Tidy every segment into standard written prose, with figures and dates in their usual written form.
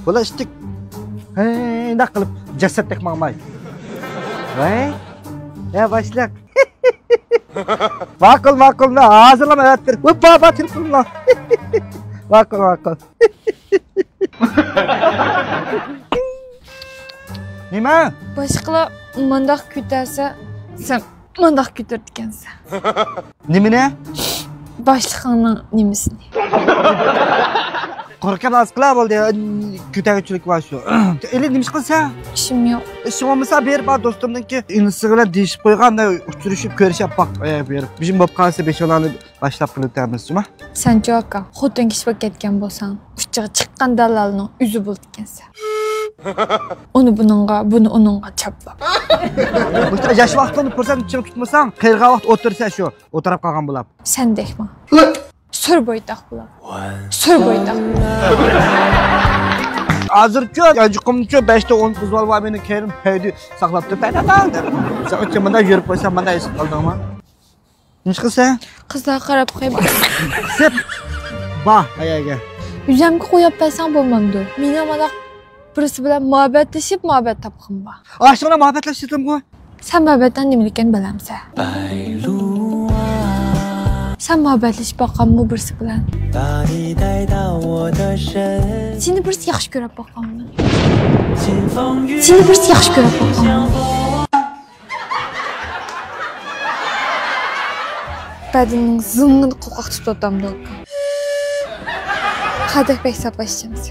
Bular ishtik. Naq qilib jasaddak maqmay. Voy. Ya başlak. Ma'qul, hozirlama ayttir. Baba telefon. Ma'qul. Nima? Boshqalar mundaq kutarsa, sen mundaq kutar ekansan. Nimani? Boshliqning nimasini? Qo'rqib az qila bo'ldi. Ko'taruvchilik bor shu. Endi nima qilsa? Ishim yo'q. Ishim olmasa berib bor do'stimniki. Inisi bilan deyishib qo'yganda uchrashib ko'rishib baq berib. Bizim bo'lib qolsa 5-10 boshlab qilib o'tamizmi? Sen joka, xotin kishi bo'lib ketgan bo'lsang, uchiga chiqqan dalalning o'zi bo'ldi ekansan. Uni buningga, buni uningga chaplab. O'sha yosh vaqtini ko'rsatib chiqib tutmasang, qirg'a vaqt o'tirsa shu, o'tirib qolgan bo'lib. Sendekmi? Sur bo'ytaq bo'lib. Sur bo'ytaq. Hozircha yajuqimcha 5 ta 10 qiz bor va meni kerim paydi saqlab turibdi. Saqcha menda yurib qo'ysam, menda esib qoldingmi? Nima qilsa? Qizlar qarab qo'yib. Sep. Ba, ayaga. Yuzamga qo'yib qo'ysang bo'lmamdi. Meni mana birisi bilan muhabbatlashib, muhabbat topqim bor. Ashuna muhabbatlashdim-ku. Sen muhabbatdan nimaligini bilamsan. Sen muhabbatlashib boqqanmi birisi bilan? Seni birisi yaxshi ko'rib boqqanmi? Seni birisi yaxshi ko'rib boqqanmi? Badinning zingini qo'qoq tutib o'tamdi. Qadaqbek sapashchimiz.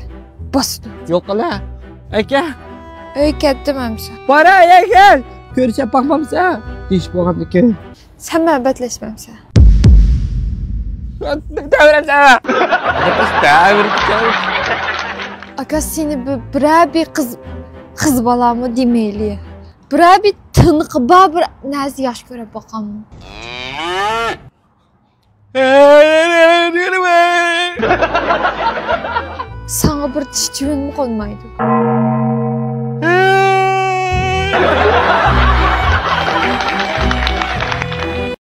Bosdi. Yo'qla. Aka. Ey ketdimamsa. Bora aka. Ko'rishib boqmamsa, ish bo'lgandikan. Sen muhabbatlashmamsan. Aka seni bir qiz balami demayli. Bir tiniqi bor bir narsa yaxshi ko'rib boqqanmi? Sana bir tish chivinmi qolmaydi.